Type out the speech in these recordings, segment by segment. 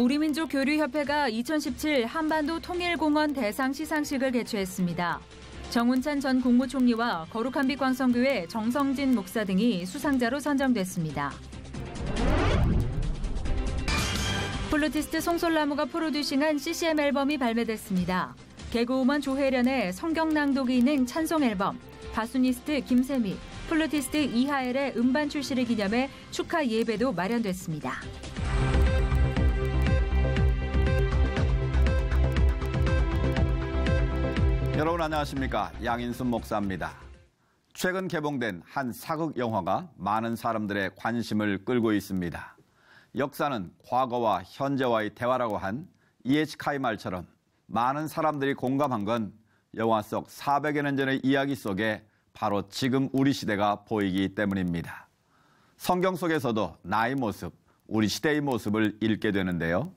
우리민족교류협회가 2017 한반도 통일공헌 대상 시상식을 개최했습니다. 정운찬 전 국무총리와 거룩한 빛 광성교회 정성진 목사 등이 수상자로 선정됐습니다. 플루티스트 송솔나무가 프로듀싱한 CCM 앨범이 발매됐습니다. 개그우먼 조혜련의 성경 낭독이 있는 찬송 앨범, 바수니스트 김세미, 플루티스트 이하엘의 음반 출시를 기념해 축하 예배도 마련됐습니다. 여러분 안녕하십니까? 양인순 목사입니다. 최근 개봉된 한 사극 영화가 많은 사람들의 관심을 끌고 있습니다. 역사는 과거와 현재와의 대화라고 한 E.H. 카이 말처럼 많은 사람들이 공감한 건 영화 속 400여 년 전의 이야기 속에 바로 지금 우리 시대가 보이기 때문입니다. 성경 속에서도 나의 모습, 우리 시대의 모습을 읽게 되는데요.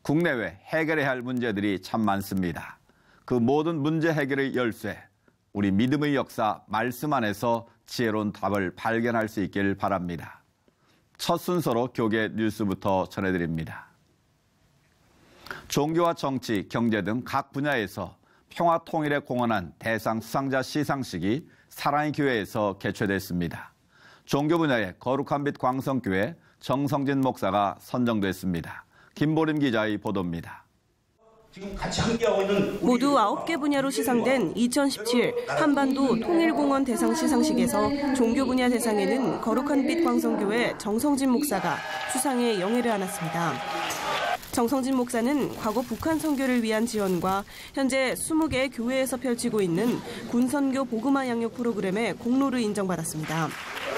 국내외 해결해야 할 문제들이 참 많습니다. 그 모든 문제 해결의 열쇠, 우리 믿음의 역사 말씀 안에서 지혜로운 답을 발견할 수 있길 바랍니다. 첫 순서로 교계 뉴스부터 전해드립니다. 종교와 정치, 경제 등 각 분야에서 평화 통일에 공헌한 대상 수상자 시상식이 사랑의 교회에서 개최됐습니다. 종교 분야의 거룩한 빛 광성교회 정성진 목사가 선정됐습니다. 김보림 기자의 보도입니다. 지금 같이 함께하고 있는 모두 9개 분야로 시상된 2017 한반도 통일공헌 대상 시상식에서 종교 분야 대상에는 거룩한 빛 광성교회 정성진 목사가 수상에 영예를 안았습니다. 정성진 목사는 과거 북한 선교를 위한 지원과 현재 20개 교회에서 펼치고 있는 군선교 복음화 양육 프로그램의 공로를 인정받았습니다.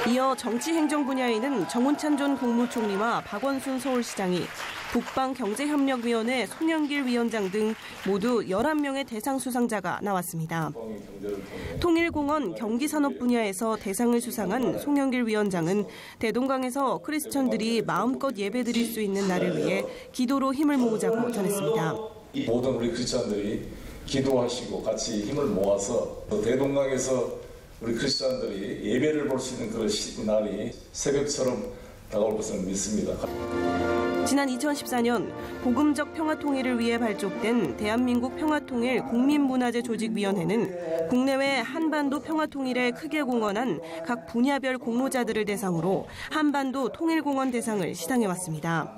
이어 정치행정 분야에는 정운찬 전 국무총리와 박원순 서울시장이 북방경제협력위원회 송영길 위원장 등 모두 11명의 대상 수상자가 나왔습니다. 통일공헌 경기산업 분야에서 대상을 수상한 송영길 위원장은 대동강에서 크리스천들이 마음껏 예배드릴 수 있는 날을 위해 기도로 힘을 모으자고 전했습니다. 모든 우리 크리스천들이 기도하시고 같이 힘을 모아서 대동강에서 우리 크리스천들이 예배를 볼 수 있는 그런 날이 새벽처럼 다가올 것을 믿습니다. 지난 2014년 복음적 평화통일을 위해 발족된 대한민국 평화통일 국민문화재 조직위원회는 국내외 한반도 평화통일에 크게 공헌한 각 분야별 공로자들을 대상으로 한반도 통일공헌 대상을 시상해왔습니다.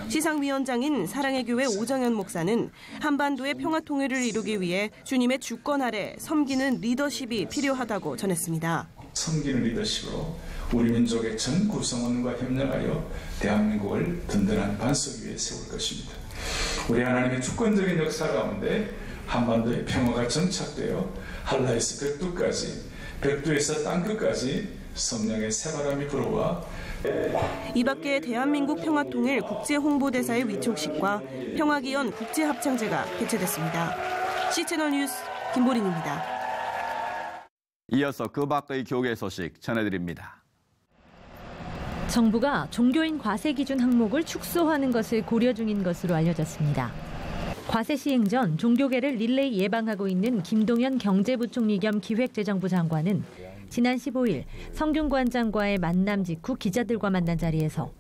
시상위원장인 사랑의 교회 오정현 목사는 한반도의 평화통일을 이루기 위해 주님의 주권 아래 섬기는 리더십이 필요하다고 전했습니다. 섬기는 리더십으로 우리 민족의 전 구성원과 협력하여 대한민국을 든든한 반석 위에 세울 것입니다. 우리 하나님의 주권적인 역사 가운데 한반도의 평화가 정착되어 한라에서 백두까지, 백두에서 땅끝까지 성령의 새바람이 불어와 이 밖에 대한민국 평화통일 국제홍보대사의 위촉식과 평화기원 국제합창제가 개최됐습니다. C채널 뉴스 김보린입니다. 이어서 그 밖의 교계 소식 전해드립니다. 정부가 종교인 과세 기준 항목을 축소하는 것을 고려 중인 것으로 알려졌습니다. 과세 시행 전 종교계를 릴레이 예방하고 있는 김동연 경제부총리 겸 기획재정부 장관은 지난 15일 성균관장과의 만남 직후 기자들과 만난 자리에서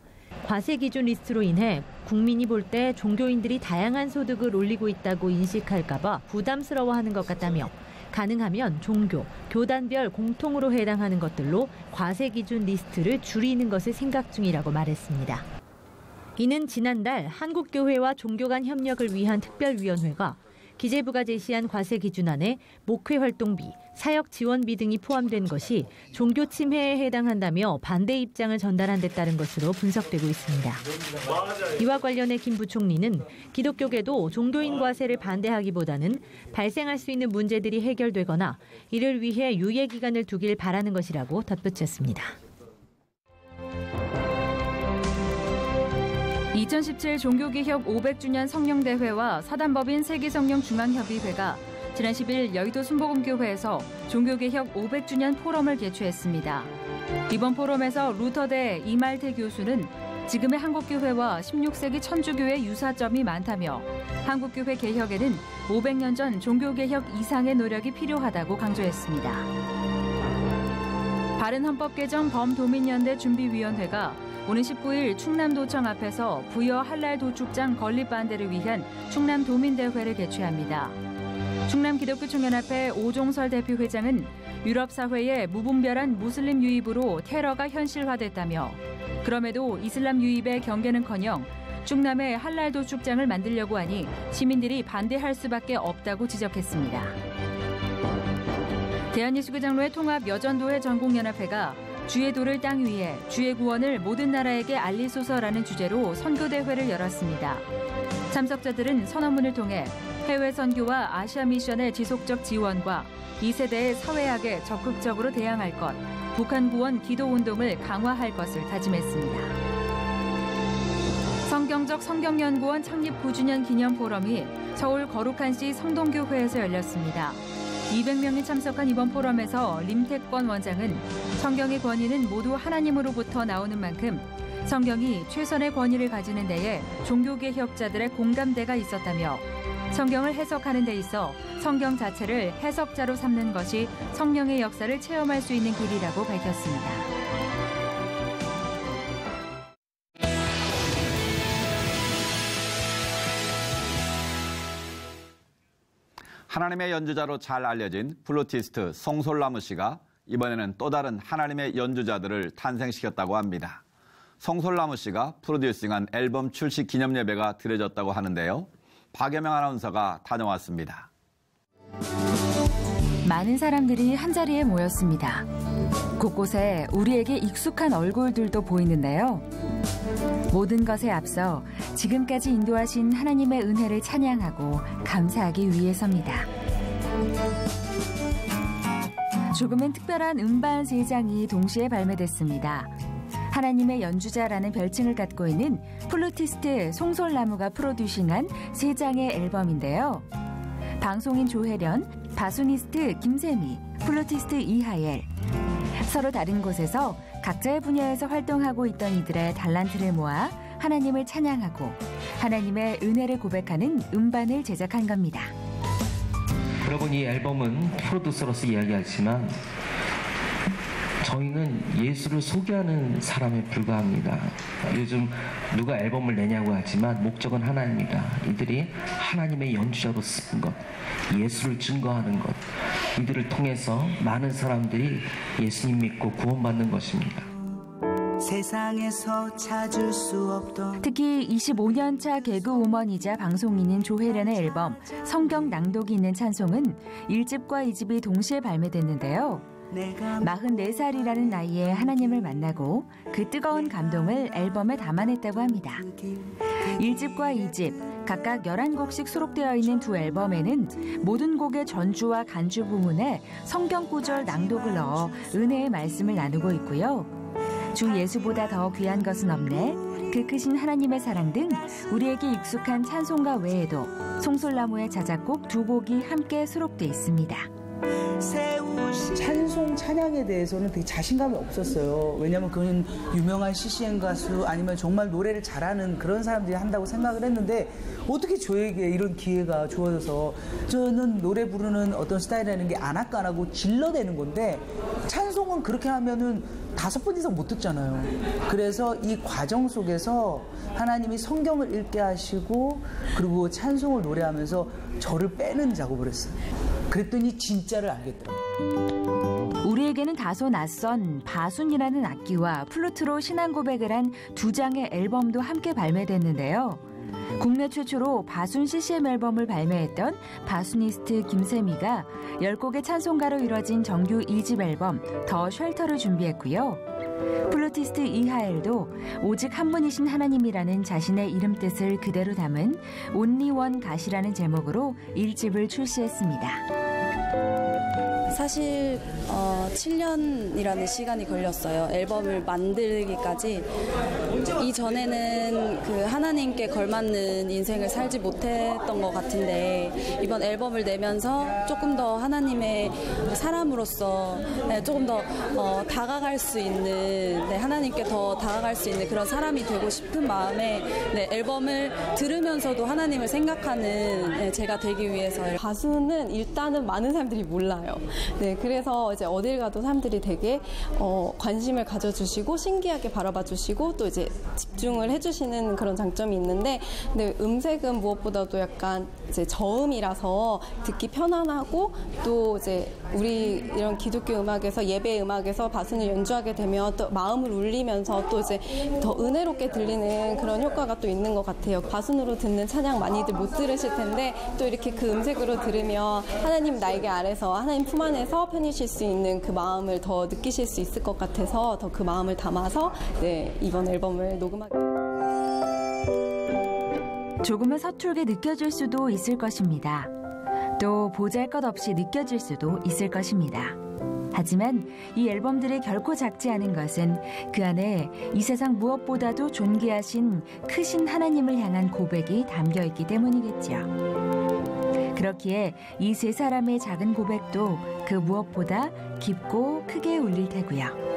과세 기준 리스트로 인해 국민이 볼 때 종교인들이 다양한 소득을 올리고 있다고 인식할까 봐 부담스러워하는 것 같다며 가능하면 종교, 교단별 공통으로 해당하는 것들로 과세 기준 리스트를 줄이는 것을 생각 중이라고 말했습니다. 이는 지난달 한국교회와 종교 간 협력을 위한 특별위원회가 기재부가 제시한 과세 기준안에 목회 활동비, 사역 지원비 등이 포함된 것이 종교 침해에 해당한다며 반대 입장을 전달한 데 따른 것으로 분석되고 있습니다. 이와 관련해 김 부총리는 기독교계도 종교인 과세를 반대하기보다는 발생할 수 있는 문제들이 해결되거나 이를 위해 유예 기간을 두길 바라는 것이라고 덧붙였습니다. 2017 종교개혁 500주년 성령대회와 사단법인 세계성령중앙협의회가 지난 10일 여의도 순복음교회에서 종교개혁 500주년 포럼을 개최했습니다. 이번 포럼에서 루터대 이말태 교수는 지금의 한국교회와 16세기 천주교의 유사점이 많다며 한국교회 개혁에는 500년 전 종교개혁 이상의 노력이 필요하다고 강조했습니다. 바른헌법 개정 범도민연대 준비위원회가 오는 19일 충남도청 앞에서 부여 할랄 도축장 건립 반대를 위한 충남 도민대회를 개최합니다. 충남기독교총연합회 오종설 대표회장은 유럽 사회의 무분별한 무슬림 유입으로 테러가 현실화됐다며 그럼에도 이슬람 유입의 경계는커녕 충남에 할랄 도축장을 만들려고 하니 시민들이 반대할 수밖에 없다고 지적했습니다. 대한예수교장로회 통합 여전도회 전국연합회가 주의 도를 땅 위에, 주의 구원을 모든 나라에게 알리소서라는 주제로 선교대회를 열었습니다. 참석자들은 선언문을 통해 해외 선교와 아시아 미션의 지속적 지원과 2세대의 사회학에 적극적으로 대항할 것, 북한 구원 기도운동을 강화할 것을 다짐했습니다. 성경적 성경연구원 창립 9주년 기념 포럼이 서울 거룩한 씨 성동교회에서 열렸습니다. 200명이 참석한 이번 포럼에서 림택권 원장은 성경의 권위는 모두 하나님으로부터 나오는 만큼 성경이 최선의 권위를 가지는 데에 종교개혁자들의 공감대가 있었다며 성경을 해석하는 데 있어 성경 자체를 해석자로 삼는 것이 성령의 역사를 체험할 수 있는 길이라고 밝혔습니다. 하나님의 연주자로 잘 알려진 플루티스트 송솔나무 씨가 이번에는 또 다른 하나님의 연주자들을 탄생시켰다고 합니다. 송솔나무 씨가 프로듀싱한 앨범 출시 기념 예배가 드려졌다고 하는데요. 박여명 아나운서가 다녀왔습니다. 많은 사람들이 한자리에 모였습니다. 곳곳에 우리에게 익숙한 얼굴들도 보이는데요. 모든 것에 앞서 지금까지 인도하신 하나님의 은혜를 찬양하고 감사하기 위해서입니다. 조금은 특별한 음반 3장이 동시에 발매됐습니다. 하나님의 연주자라는 별칭을 갖고 있는 플루티스트 송솔나무가 프로듀싱한 3장의 앨범인데요. 방송인 조혜련, 바수니스트 김세미, 플루티스트 이하엘. 서로 다른 곳에서 각자의 분야에서 활동하고 있던 이들의 달란트를 모아 하나님을 찬양하고 하나님의 은혜를 고백하는 음반을 제작한 겁니다. 여러분, 이 앨범은 프로듀서로서 이야기하지만 저희는 예수를 소개하는 사람에 불과합니다. 요즘 누가 앨범을 내냐고 하지만 목적은 하나입니다. 이들이 하나님의 연주자로 쓰는 것, 예수를 증거하는 것, 이들을 통해서 많은 사람들이 예수님 믿고 구원받는 것입니다. 세상에서 찾을 수 없던 특히 25년차 개그우먼이자 방송인인 조혜련의 앨범 성경 낭독이 있는 찬송은 1집과 2집이 동시에 발매됐는데요. 44살이라는 나이에 하나님을 만나고 그 뜨거운 감동을 앨범에 담아냈다고 합니다. 1집과 2집 각각 11곡씩 수록되어 있는 두 앨범에는 모든 곡의 전주와 간주 부문에 성경 구절 낭독을 넣어 은혜의 말씀을 나누고 있고요. 주 예수보다 더 귀한 것은 없네, 그 크신 하나님의 사랑 등 우리에게 익숙한 찬송가 외에도 송솔나무의 자작곡 2곡이 함께 수록돼 있습니다. 찬송 찬양에 대해서는 되게 자신감이 없었어요. 왜냐하면 그는 유명한 CCM 가수 아니면 정말 노래를 잘하는 그런 사람들이 한다고 생각을 했는데 어떻게 저에게 이런 기회가 주어져서 저는 노래 부르는 어떤 스타일이라는 게 안 할까 안 하고 질러대는 건데 찬송은 그렇게 하면은 5번 이상 못 듣잖아요. 그래서 이 과정 속에서 하나님이 성경을 읽게 하시고 그리고 찬송을 노래하면서 저를 빼는 작업을 했어요. 그랬더니 진짜를 알겠더라고요. 우리에게는 다소 낯선 바순이라는 악기와 플루트로 신앙 고백을 한 2장의 앨범도 함께 발매됐는데요. 국내 최초로 바순 CCM 앨범을 발매했던 바수니스트 김세미가 10곡의 찬송가로 이뤄진 정규 2집 앨범 더 쉘터를 준비했고요. 플루티스트 이하엘도 오직 한 분이신 하나님이라는 자신의 이름 뜻을 그대로 담은 온리 원 갓이라는 제목으로 1집을 출시했습니다. 사실 7년이라는 시간이 걸렸어요. 앨범을 만들기까지. 이전에는 그 하나님께 걸맞는 인생을 살지 못했던 것 같은데 이번 앨범을 내면서 조금 더 하나님의 사람으로서 조금 더 다가갈 수 있는, 하나님께 더 다가갈 수 있는 그런 사람이 되고 싶은 마음에 앨범을 들으면서도 하나님을 생각하는 제가 되기 위해서. 가수는 일단은 많은 사람들이 몰라요. 네, 그래서 이제 어딜 가도 사람들이 되게 관심을 가져주시고 신기하게 바라봐 주시고 또 이제 집중을 해주시는 그런 장점이 있는데, 근데 음색은 무엇보다도 약간 이제 저음이라서 듣기 편안하고 또 이제 우리 이런 기독교 음악에서 예배 음악에서 바순을 연주하게 되면 또 마음을 울리면서 또 이제 더 은혜롭게 들리는 그런 효과가 또 있는 것 같아요. 바순으로 듣는 찬양 많이들 못 들으실 텐데 또 이렇게 그 음색으로 들으면 하나님 날개 아래서 하나님 품 안에서 편히 쉴 수 있는 그 마음을 더 느끼실 수 있을 것 같아서 더 그 마음을 담아서 네, 이번 앨범을 녹음하게 조금은 서툴게 느껴질 수도 있을 것입니다. 또 보잘것없이 느껴질 수도 있을 것입니다. 하지만 이 앨범들이 결코 작지 않은 것은 그 안에 이 세상 무엇보다도 존귀하신 크신 하나님을 향한 고백이 담겨 있기 때문이겠지요. 그렇기에 이 세 사람의 작은 고백도 그 무엇보다 깊고 크게 울릴 테고요.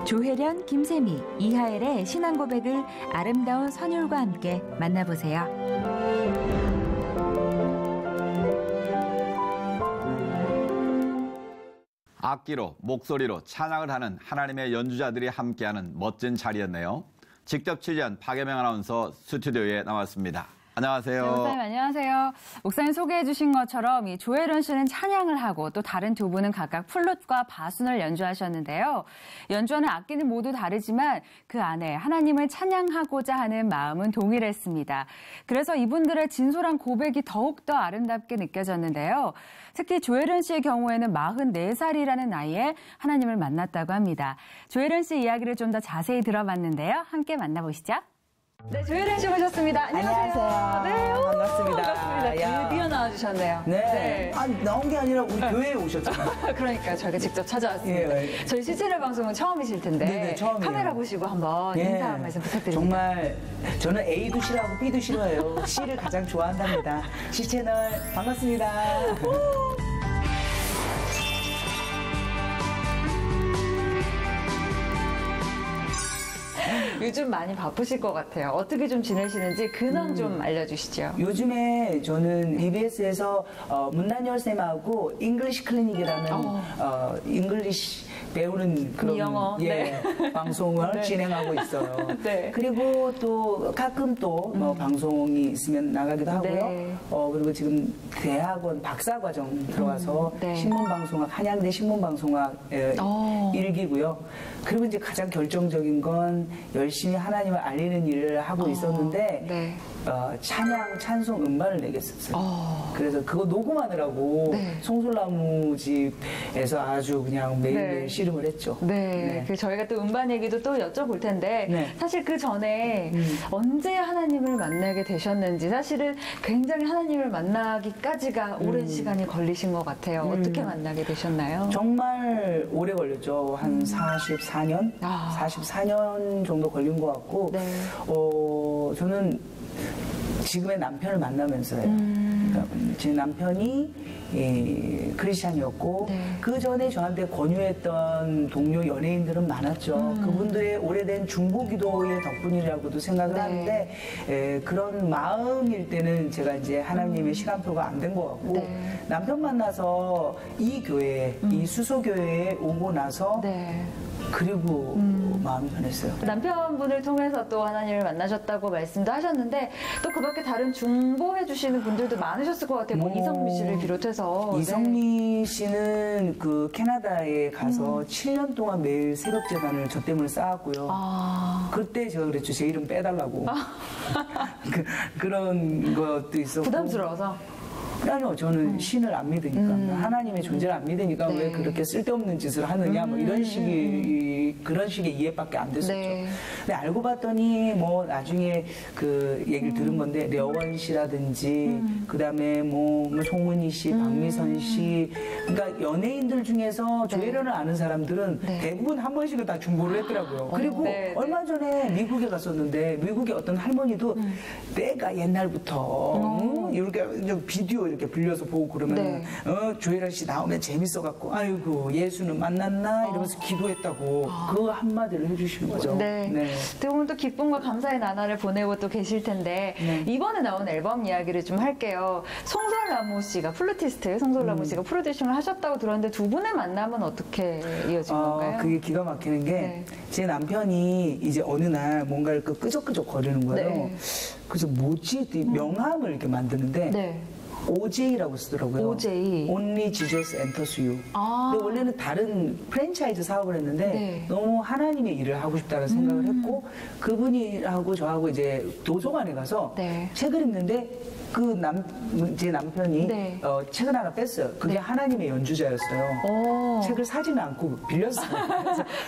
조혜련, 김세미, 이하엘의 신앙 고백을 아름다운 선율과 함께 만나보세요. 악기로, 목소리로 찬양을 하는 하나님의 연주자들이 함께하는 멋진 자리였네요. 직접 취재한 박예명 아나운서 스튜디오에 나왔습니다. 안녕하세요. 네, 목사님 안녕하세요. 목사님 소개해 주신 것처럼 이 조혜련 씨는 찬양을 하고 또 다른 두 분은 각각 플룻과 바순을 연주하셨는데요. 연주하는 악기는 모두 다르지만 그 안에 하나님을 찬양하고자 하는 마음은 동일했습니다. 그래서 이분들의 진솔한 고백이 더욱더 아름답게 느껴졌는데요. 특히 조혜련 씨의 경우에는 44살이라는 나이에 하나님을 만났다고 합니다. 조혜련 씨 이야기를 좀 더 자세히 들어봤는데요. 함께 만나보시죠. 네, 조혜련 씨 오셨습니다. 안녕하세요. 네, 반갑습니다. 반갑습니다. 드디어 나와주셨네요. 네. 아니, 나온 게 아니라 우리 교회에 오셨잖아요. 그러니까 저희가 직접 찾아왔습니다. 예. 저희 실제로 방송은 처음이실 텐데 네네, 처음이에요. 카메라 보시고 한번 인사 한 말씀 부탁드립니다. 정말 저는 A도 싫어하고 B도 싫어해요. C를 가장 좋아한답니다. C채널 반갑습니다. 요즘 많이 바쁘실 것 같아요. 어떻게 좀 지내시는지 근황 좀 알려주시죠. 요즘에 저는 EBS에서 문단열 쌤하고 잉글리시 클리닉이라는 잉글리시 배우는 그런 영어, 네. 방송을 네. 진행하고 있어요. 네. 그리고 또 가끔 또 방송이 있으면 나가기도 하고요. 네. 그리고 지금 대학원 박사과정 들어와서 네. 신문방송학, 한양대 신문방송학 1기고요. 그리고 이제 가장 결정적인 건 열심히 하나님을 알리는 일을 하고 있었는데 네. 찬송 음반을 내겠었어요. 그래서 그거 녹음하느라고 네. 송솔나무 집에서 아주 그냥 매일매일 씨름을 했죠. 네. 그 저희가 또 음반 얘기도 또 여쭤볼 텐데 사실 그 전에 언제 하나님을 만나게 되셨는지 사실은 굉장히 하나님을 만나기까지가 오랜 시간이 걸리신 것 같아요. 어떻게 만나게 되셨나요? 정말 오래 걸렸죠. 한 44년? 44년 정도 걸린 것 같고 저는 지금의 남편을 만나면서요. 그러니까 제 남편이 크리스찬이었고 그 전에 저한테 권유했던 동료 연예인들은 많았죠. 그분들의 오래된 중보기도의 덕분이라고도 생각을 하는데 그런 마음일 때는 제가 이제 하나님의 시간표가 안 된 것 같고 남편 만나서 이 교회, 이 수소교회에 오고 나서 그리고 마음이 변했어요. 남편분을 통해서 또 하나님을 만나셨다고 말씀도 하셨는데 또 그 밖에 다른 중보해 주시는 분들도 많으셨을 것 같아요. 뭐 이성미 씨를 비롯해서. 이성미 씨는 그 캐나다에 가서 7년 동안 매일 새벽 재단을 저 때문에 쌓았고요. 그때 제가 그랬죠. 제 이름 빼달라고. 그런 것도 있었고. 부담스러워서? 아니요, 저는 신을 안 믿으니까 하나님의 존재를 안 믿으니까 왜 그렇게 쓸데없는 짓을 하느냐 뭐 이런 그런 식의 이해밖에 안 됐었죠. 근데 알고 봤더니 뭐 나중에 그 얘기를 들은 건데 려원 씨라든지 그다음에 뭐 송은이 씨, 박미선 씨, 그러니까 연예인들 중에서 조혜련을 아는 사람들은 대부분 한 번씩은 다 중보를 했더라고요. 그리고 얼마 전에 미국에 갔었는데 미국의 어떤 할머니도 내가 옛날부터 이렇게 비디오 이렇게 빌려서 보고 그러면 네. 조혜련 씨 나오면 재밌어갖고 아이고 예수는 만났나 이러면서 기도했다고 그 한마디를 해주시는 거죠. 네. 네. 두 분 또 기쁨과 감사의 나날을 보내고 또 계실 텐데 이번에 나온 앨범 이야기를 좀 할게요. 송솔나무 씨가 플루티스트 송솔나무 씨가 프로듀싱을 하셨다고 들었는데 두 분의 만남은 어떻게 이어진 건가요? 그게 기가 막히는 게 제 남편이 이제 어느 날 뭔가를 끄적끄적 거리는 거예요. 네. 그래서 뭐지? 명함을 이렇게 만드는데 OJ라고 쓰더라고요. OJ. Only Jesus Enters You. 근데 원래는 다른 프랜차이즈 사업을 했는데 너무 하나님의 일을 하고 싶다는 생각을 했고 그분이하고 저하고 이제 도서관에 가서 책을 읽는데 제 남편이 책을 하나 뺐어요. 그게 하나님의 연주자였어요. 책을 사지는 않고 빌렸어요.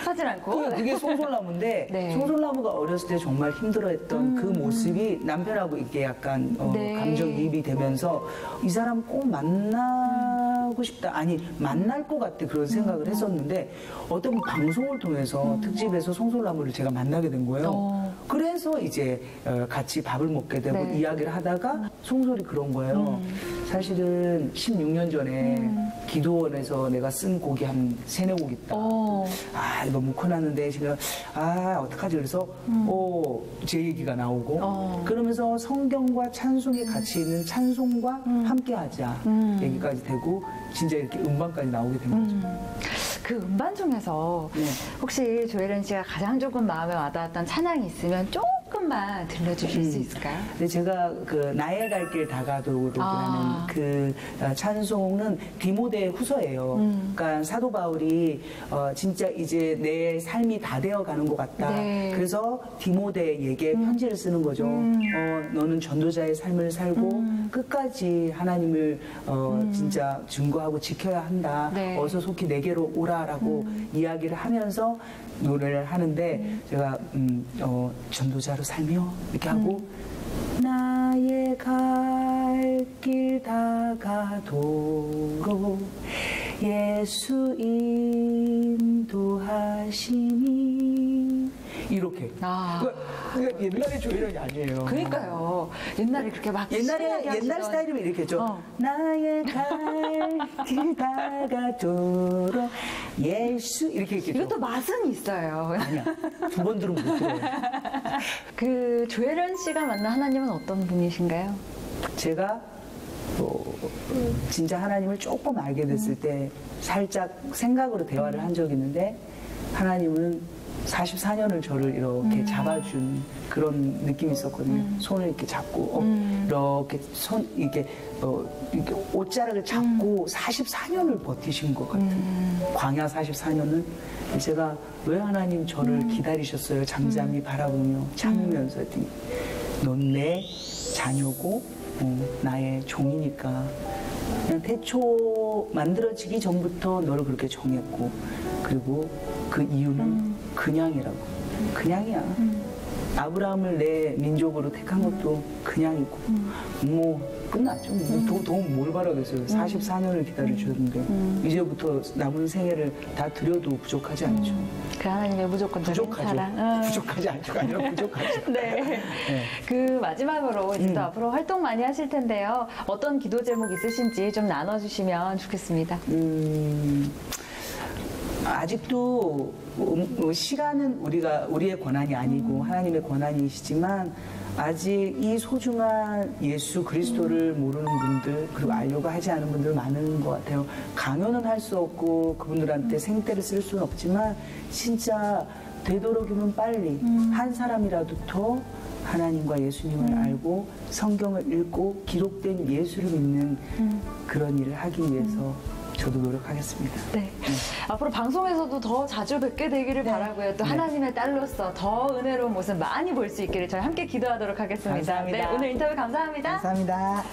사진 않고? 그게 송솔나무인데 송솔나무가 어렸을 때 정말 힘들어했던 그 모습이 남편하고 이렇게 약간 감정이입이 되면서 이 사람 꼭 만나고 싶다. 아니 만날 것 같아 그런 생각을 했었는데 어떤 방송을 통해서 특집에서 송솔나무를 제가 만나게 된 거예요. 그래서 이제 같이 밥을 먹게 되고 이야기를 하다가 송솔이 그런 거예요. 사실은 16년 전에 기도원에서 내가 쓴 곡이 한 3-4곡 있다. 이거 묵혀놨는데 지금 어떡하지? 그래서 제 얘기가 나오고 그러면서 성경과 찬송이 같이 있는 찬송과 함께하자 얘기까지 되고 진짜 이렇게 음반까지 나오게 된 거죠. 그 음반 중에서 혹시 조혜련 씨가 가장 조금 마음에 와닿았던 찬양이 있으면 조금만 들려주실 수 있을까요? 근데 제가 그 나의 갈 길 다가도록이라는 그 찬송은 디모데 후서예요. 그러니까 사도 바울이 진짜 이제 내 삶이 다 되어가는 것 같다. 그래서 디모데에게 편지를 쓰는 거죠. 너는 전도자의 삶을 살고 끝까지 하나님을 진짜 증거하고 지켜야 한다. 어서 속히 내게로 오라라고 이야기를 하면서 노래를 하는데 제가 전도자로 살며 이렇게 하고 나의 갈 길 다가도록 예수 인도하시니 이렇게. 그러니까 옛날에 조혜련이 아니에요. 그러니까요. 옛날에 그렇게 막 옛날 스타일이면 이렇게 했죠. 나의 갈 길 다가도록 예수 이렇게 했겠죠. 이것도 맛은 있어요. 아니야. 2번 들으면 못 들어요. 그 조혜련 씨가 만난 하나님은 어떤 분이신가요? 제가 진짜 하나님을 조금 알게 됐을 때 살짝 생각으로 대화를 한 적이 있는데 하나님은 44년을 저를 이렇게 잡아준 그런 느낌이 있었거든요. 손을 이렇게 잡고 이렇게 이렇게 옷자락을 잡고 44년을 버티신 것 같은 광야 44년은 제가 왜 하나님 저를 기다리셨어요? 잠잠히 바라보며 참으면서 했더니 넌 내 자녀고 나의 종이니까 그냥 태초 만들어지기 전부터 너를 그렇게 정했고 그리고 그 이유는 그냥이라고. 그냥이야. 아브라함을 내 민족으로 택한 것도 그냥이고 뭐 끝났죠. 더 뭘 바라겠어요. 44년을 기다려주셨는데 이제부터 남은 생애를 다 드려도 부족하지 않죠. 그 하나님의 무조건적인 사랑. 부족하지 않죠가 아니라 부족하죠. 네. 그 마지막으로 이제 또 앞으로 활동 많이 하실 텐데요. 어떤 기도 제목 있으신지 좀 나눠주시면 좋겠습니다. 아직도 시간은 우리의 권한이 아니고 하나님의 권한이시지만 아직 이 소중한 예수 그리스도를 모르는 분들 그리고 알려고 하지 않은 분들 많은 것 같아요. 강요는 할 수 없고 그분들한테 생떼를 쓸 수는 없지만 진짜 되도록이면 빨리 한 사람이라도 더 하나님과 예수님을 알고 성경을 읽고 기록된 예수를 믿는 그런 일을 하기 위해서 저도 노력하겠습니다. 네. 앞으로 방송에서도 더 자주 뵙게 되기를 바라고요. 또 하나님의 딸로서 더 은혜로운 모습 많이 볼 수 있기를 저희 함께 기도하도록 하겠습니다. 감사합니다. 네, 오늘 인터뷰 감사합니다. 감사합니다.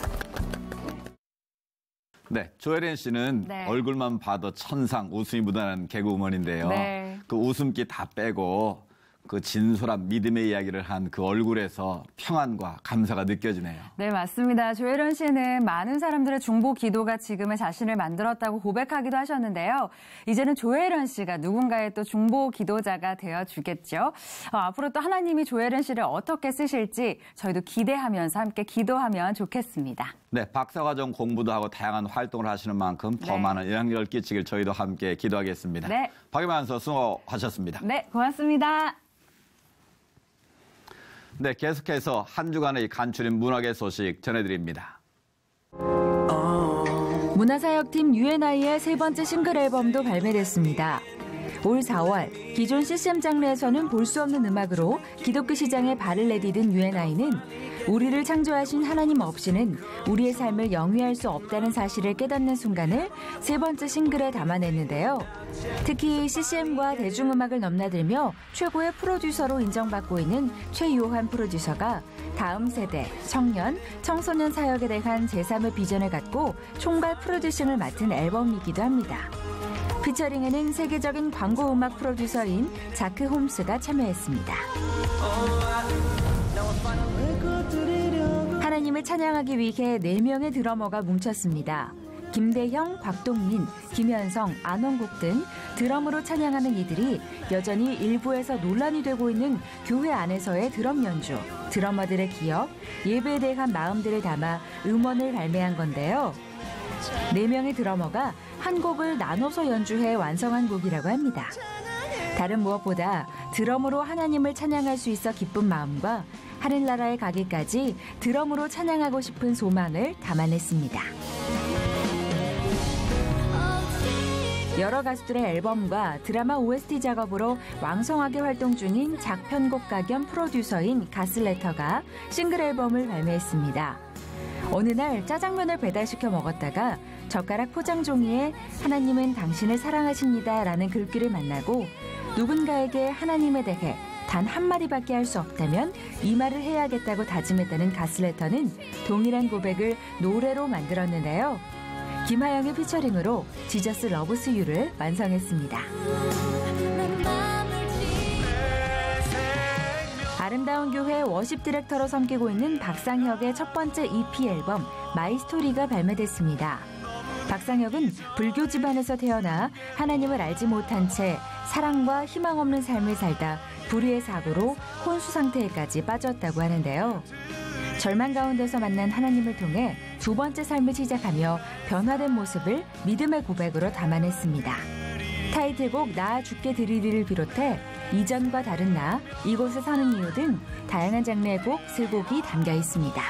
네, 조혜련 씨는 얼굴만 봐도 천상 웃음이 묻어나는 개그우먼인데요. 그 웃음기 다 빼고 그 진솔한 믿음의 이야기를 한 그 얼굴에서 평안과 감사가 느껴지네요. 네, 맞습니다. 조혜련 씨는 많은 사람들의 중보 기도가 지금의 자신을 만들었다고 고백하기도 하셨는데요. 이제는 조혜련 씨가 누군가의 또 중보 기도자가 되어주겠죠. 앞으로 또 하나님이 조혜련 씨를 어떻게 쓰실지 저희도 기대하면서 함께 기도하면 좋겠습니다. 네, 박사과정 공부도 하고 다양한 활동을 하시는 만큼 더 많은 영향력을 끼치길 저희도 함께 기도하겠습니다. 네. 박유만 선수 수고하셨습니다. 네, 고맙습니다. 네, 계속해서 한 주간의 간추린 문학의 소식 전해드립니다. 문화사역팀 UNI의 세 번째 싱글 앨범도 발매됐습니다. 올 4월 기존 CCM 장르에서는 볼 수 없는 음악으로 기독교 시장에 발을 내디딘 UNI는 우리를 창조하신 하나님 없이는 우리의 삶을 영위할 수 없다는 사실을 깨닫는 순간을 세 번째 싱글에 담아냈는데요. 특히 CCM과 대중음악을 넘나들며 최고의 프로듀서로 인정받고 있는 최요한 프로듀서가 다음 세대, 청년, 청소년 사역에 대한 제3의 비전을 갖고 총괄 프로듀싱을 맡은 앨범이기도 합니다. 피처링에는 세계적인 광고 음악 프로듀서인 자크 홈스가 참여했습니다. 하나님을 찬양하기 위해 4명의 드러머가 뭉쳤습니다. 김대형, 곽동민, 김현성, 안원국 등 드럼으로 찬양하는 이들이 여전히 일부에서 논란이 되고 있는 교회 안에서의 드럼 연주, 드러머들의 기억, 예배에 대한 마음들을 담아 음원을 발매한 건데요. 4명의 드러머가 한 곡을 나눠서 연주해 완성한 곡이라고 합니다. 다른 무엇보다 드럼으로 하나님을 찬양할 수 있어 기쁜 마음과 하늘나라에 가기까지 드럼으로 찬양하고 싶은 소망을 담아냈습니다. 여러 가수들의 앨범과 드라마 OST 작업으로 왕성하게 활동 중인 작편곡가 겸 프로듀서인 가슬레터가 싱글 앨범을 발매했습니다. 어느 날 짜장면을 배달시켜 먹었다가 젓가락 포장 종이에 하나님은 당신을 사랑하십니다 라는 글귀를 만나고 누군가에게 하나님에 대해 단 한마디밖에 할 수 없다면 이 말을 해야겠다고 다짐했다는 가슬레터는 동일한 고백을 노래로 만들었는데요. 김하영의 피처링으로 지저스 러브스 유를 완성했습니다. 아름다운 교회 워십 디렉터로 섬기고 있는 박상혁의 첫 번째 EP 앨범 마이 스토리가 발매됐습니다. 박상혁은 불교 집안에서 태어나 하나님을 알지 못한 채 사랑과 희망 없는 삶을 살다 불의의 사고로 혼수 상태에까지 빠졌다고 하는데요. 절망 가운데서 만난 하나님을 통해 두 번째 삶을 시작하며 변화된 모습을 믿음의 고백으로 담아냈습니다. 타이틀곡 나 주께 드리리를 비롯해 이전과 다른 나, 이곳에 사는 이유 등 다양한 장르의 곡 3곡이 담겨 있습니다.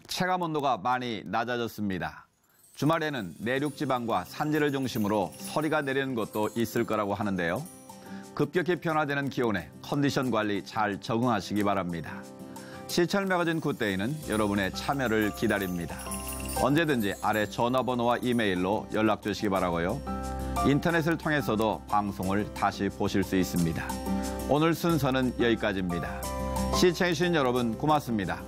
체감 온도가 많이 낮아졌습니다. 주말에는 내륙 지방과 산지를 중심으로 서리가 내리는 곳도 있을 거라고 하는데요. 급격히 변화되는 기온에 컨디션 관리 잘 적응하시기 바랍니다. 시철 매거진 굿데이는 여러분의 참여를 기다립니다. 언제든지 아래 전화번호와 이메일로 연락 주시기 바라고요. 인터넷을 통해서도 방송을 다시 보실 수 있습니다. 오늘 순서는 여기까지입니다. 시청해주신 여러분 고맙습니다.